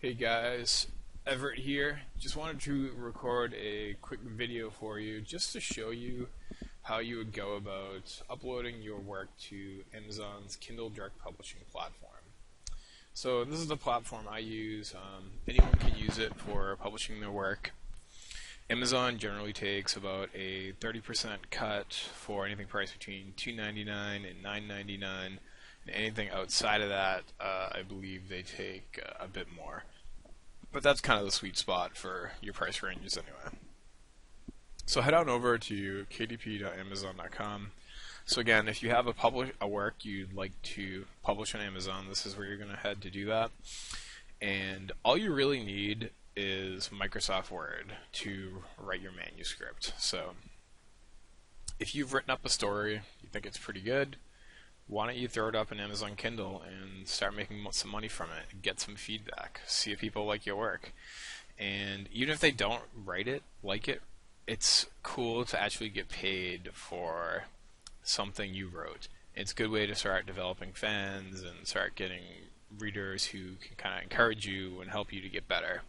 Hey guys, Everett here. Just wanted to record a quick video for you just to show you how you would go about uploading your work to Amazon's Kindle direct publishing platform. So this is the platform I use. Anyone can use it for publishing their work. Amazon generally takes about a 30% cut for anything priced between $2.99 and $9.99. Anything outside of that, I believe they take a bit more. But that's kind of the sweet spot for your price ranges anyway. So head on over to kdp.amazon.com. So again, if you have a work you'd like to publish on Amazon, this is where you're going to head to do that. And all you really need is Microsoft Word to write your manuscript. So if you've written up a story, you think it's pretty good, why don't you throw it up in Amazon Kindle and start making some money from it, get some feedback, see if people like your work. And even if they don't like it, it's cool to actually get paid for something you wrote. It's a good way to start developing fans and start getting readers who can kind of encourage you and help you to get better.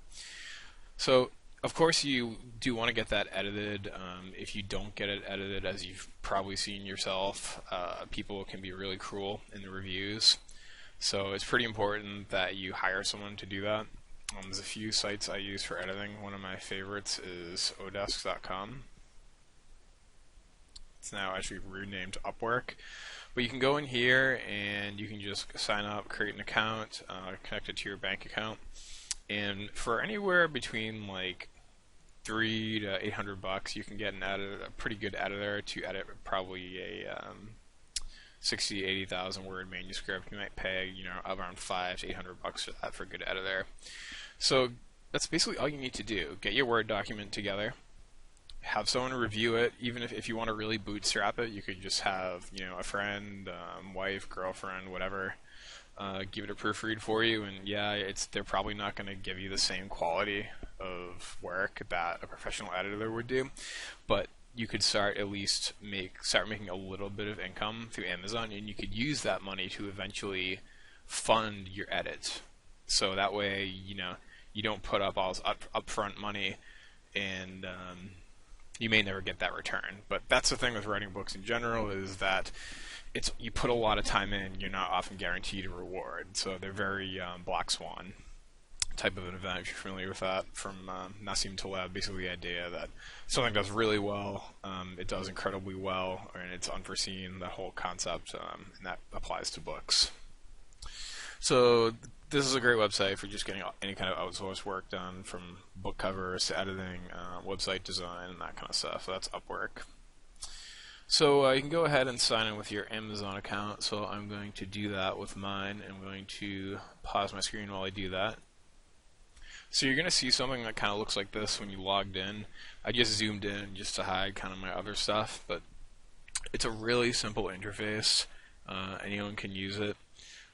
So of course you do want to get that edited. If you don't get it edited, as you've probably seen yourself, people can be really cruel in the reviews. So it's pretty important that you hire someone to do that. There's a few sites I use for editing. One of my favorites is odesk.com. It's now actually renamed to Upwork. But you can go in here and you can just sign up, create an account, connect it to your bank account. And for anywhere between like $300 to $800, you can get a pretty good editor to edit probably a 60,000 to 80,000 word manuscript. You might pay around $500 to $800 for that for a good editor. So that's basically all you need to do. Get your Word document together. Have someone review it. Even if you want to really bootstrap it, you could just have a friend, wife, girlfriend, whatever. Give it a proofread for you, and they're probably not going to give you the same quality of work that a professional editor would do, but you could start making a little bit of income through Amazon, and you could use that money to eventually fund your edit. So that way, you don't put up all this upfront money, and you may never get that return. But that's the thing with writing books in general, is that you put a lot of time in, you're not often guaranteed a reward. So they're very black swan type of an event, if you're familiar with that, from Nassim Taleb. Basically the idea that something does really well, it does incredibly well, and it's unforeseen, the whole concept, and that applies to books. So this is a great website for just getting any kind of outsourced work done, from book covers to editing, website design, and that kind of stuff. So that's Upwork. So you can go ahead and sign in with your Amazon account. So I'm going to do that with mine. I'm going to pause my screen while I do that. So you're going to see something that kind of looks like this when you logged in. I just zoomed in just to hide kind of my other stuff, but it's a really simple interface. Anyone can use it.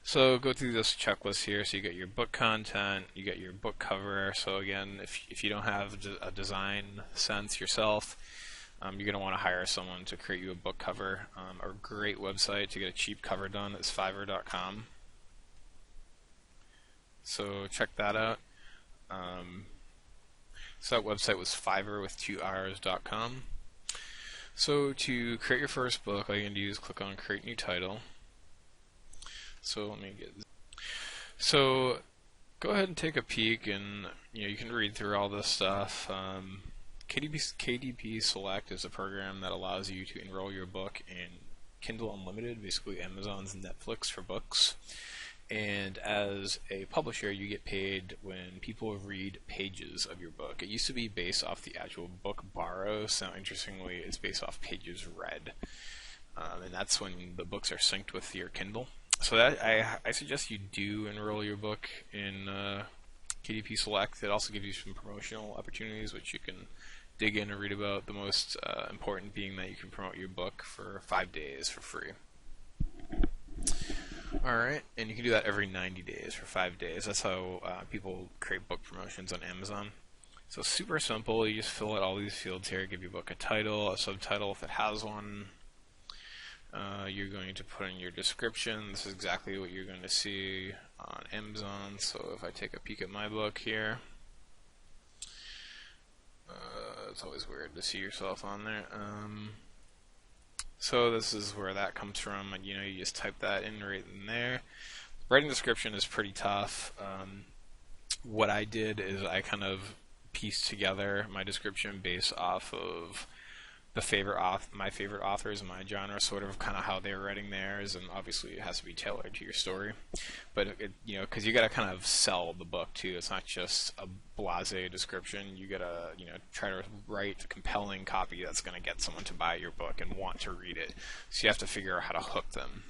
So go through this checklist here. So you get your book content, you get your book cover. So again, if you don't have a design sense yourself, you're going to want to hire someone to create you a book cover. A great website to get a cheap cover done is Fiverr.com. So check that out. So that website was Fiverr with 2 R's.com. So to create your first book, all you're going to do is click on Create New Title. So let me get this. So go ahead and take a peek, and you can read through all this stuff. KDP Select is a program that allows you to enroll your book in Kindle Unlimited, basically Amazon's Netflix for books. And as a publisher, you get paid when people read pages of your book. It used to be based off the actual book borrows. Now, interestingly, it's based off pages read. And that's when the books are synced with your Kindle. So that I suggest you do enroll your book in KDP Select. It also gives you some promotional opportunities, which you can dig in and read about. The most important being that you can promote your book for 5 days for free. Alright, and you can do that every 90 days for 5 days. That's how people create book promotions on Amazon. So super simple. You just fill out all these fields here. Give your book a title, a subtitle if it has one, You're going to put in your description. This is exactly what you're going to see on Amazon. Amazon. So if I take a peek at my book here, it's always weird to see yourself on there. So this is where that comes from. You know, you just type that in right in there. Writing description is pretty tough. What I did is I kind of pieced together my description based off of my favorite authors in my genre, sort of kind of how they were writing theirs, and obviously it has to be tailored to your story. But you know, because you got to kind of sell the book too. It's not just a blasé description. You got to, you know, try to write a compelling copy that's going to get someone to buy your book and want to read it. So you have to figure out how to hook them.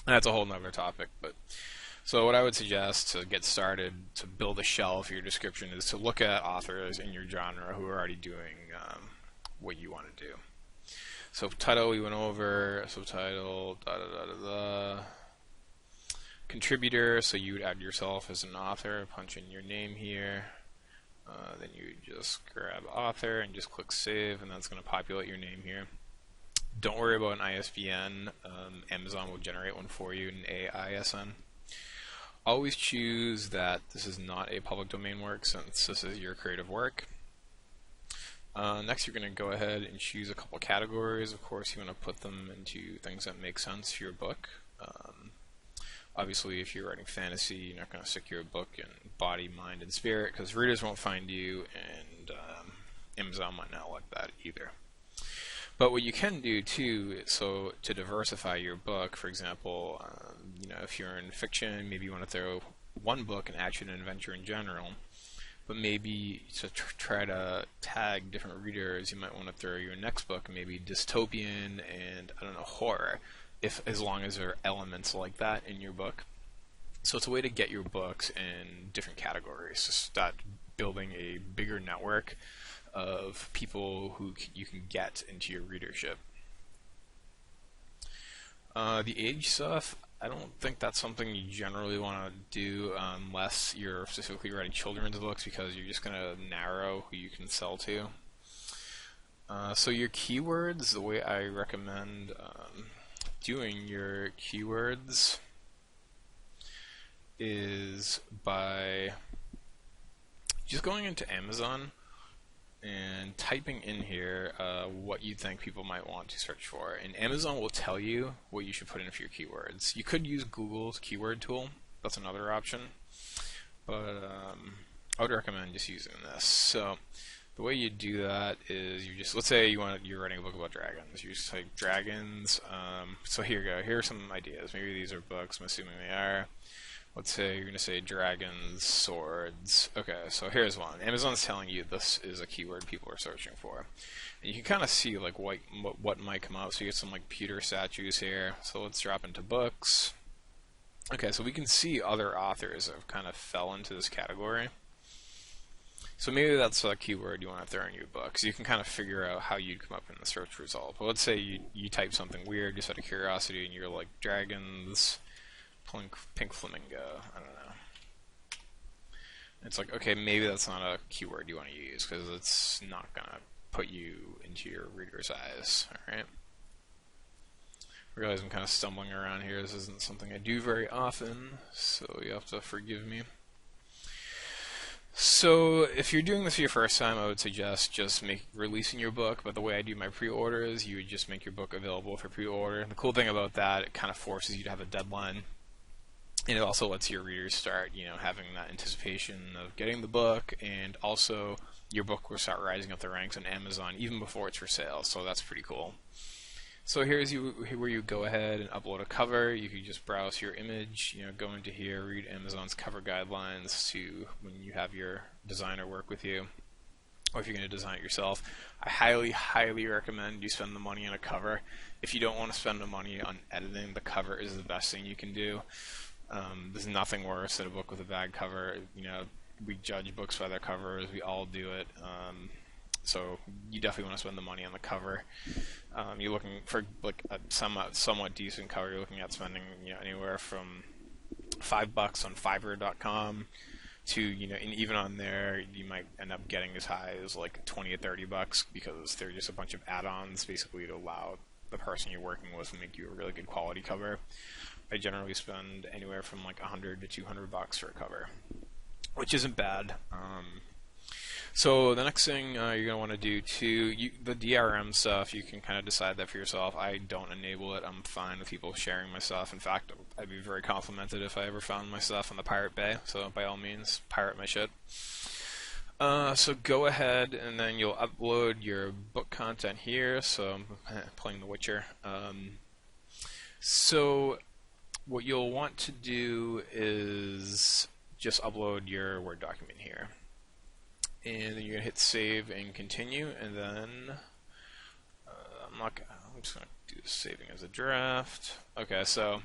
And that's a whole nother topic. But so what I would suggest to get started to build a shelf for your description is to look at authors in your genre who are already doing what you want to do. So title we went over, subtitle, contributor, so you would add yourself as an author, punch in your name here, then you would just grab author and just click save, and that's going to populate your name here. Don't worry about an ISBN, Amazon will generate one for you, an AISN. Always choose that this is not a public domain work since this is your creative work. Next, you're going to go ahead and choose a couple categories. Of course, you want to put them into things that make sense for your book. Obviously, if you're writing fantasy, you're not going to stick your book in body, mind, and spirit because readers won't find you, and Amazon might not like that either. But what you can do too, so to diversify your book, for example, you know, if you're in fiction, maybe you want to throw one book in action and adventure in general. But maybe to try to tag different readers, you might want to throw your next book maybe dystopian and, I don't know, horror, as long as there are elements like that in your book. So it's a way to get your books in different categories, to start building a bigger network of people who you can get into your readership. The age stuff, I don't think that's something you generally want to do unless you're specifically writing children's books because you're just going to narrow who you can sell to. So your keywords, the way I recommend doing your keywords is by just going into Amazon and typing in here what you think people might want to search for. And Amazon will tell you what you should put in for your keywords. You could use Google's keyword tool. That's another option. But I would recommend just using this. So the way you do that is you just, let's say you're writing a book about dragons. You just type dragons. So here you go. Here are some ideas. Maybe these are books. I'm assuming they are. Let's say you're going to say dragons, swords. Okay, so here's one. Amazon's telling you this is a keyword people are searching for. And you can kind of see like what might come out. So you get some like pewter statues here. So let's drop into books. Okay, so we can see other authors that have kind of fell into this category. So maybe that's a keyword you want to throw in your book. So you can kind of figure out how you'd come up in the search result. But let's say you type something weird just out of curiosity and you're like dragons, pink flamingo, I don't know. It's like, okay, maybe that's not a keyword you want to use because it's not going to put you into your reader's eyes, alright? I realize I'm kind of stumbling around here. This isn't something I do very often, so you have to forgive me. So if you're doing this for your first time, I would suggest just releasing your book. But the way I do my pre-orders, you would just make your book available for pre-order. The cool thing about that, it kind of forces you to have a deadline. And it also lets your readers start, having that anticipation of getting the book, and also your book will start rising up the ranks on Amazon even before it's for sale. So that's pretty cool. So here's where you go ahead and upload a cover. You can just browse your image, go into here, read Amazon's cover guidelines to when you have your designer work with you, or if you're going to design it yourself. I highly, highly recommend you spend the money on a cover. If you don't want to spend the money on editing, the cover is the best thing you can do. There's nothing worse than a book with a bad cover. We judge books by their covers. We all do it. So you definitely want to spend the money on the cover. You're looking for like a somewhat decent cover. You're looking at spending anywhere from $5 on Fiverr.com to and even on there you might end up getting as high as like $20 or $30 because they're just a bunch of add-ons basically to allow the person you're working with to make you a really good quality cover. I generally spend anywhere from like 100 to 200 bucks for a cover, which isn't bad. So the next thing you're gonna want to do too, the DRM stuff, you can kind of decide that for yourself. I don't enable it. I'm fine with people sharing my stuff. In fact, I'd be very complimented if I ever found my stuff on the Pirate Bay. So by all means, pirate my shit. So go ahead and then you'll upload your book content here. So I'm playing The Witcher. So what you'll want to do is just upload your Word document here. And then you're gonna hit save and continue, and then I'm just gonna do saving as a draft. Okay, so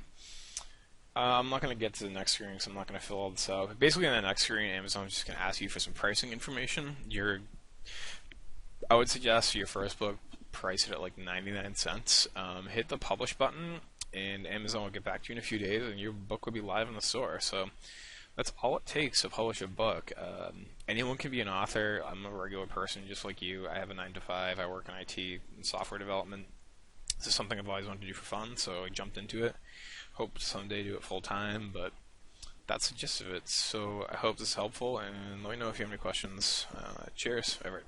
I'm not gonna get to the next screen, so I'm not gonna fill all this out. But basically, on the next screen, Amazon's just gonna ask you for some pricing information. I would suggest for your first book, price it at like 99 cents. Hit the publish button, and Amazon will get back to you in a few days, and your book will be live in the store. So that's all it takes to publish a book. Anyone can be an author. I'm a regular person just like you. I have a 9 to 5. I work in IT and software development. This is something I've always wanted to do for fun, so I jumped into it. Hope to someday do it full time, but that's the gist of it. So I hope this is helpful, and let me know if you have any questions. Cheers. All right.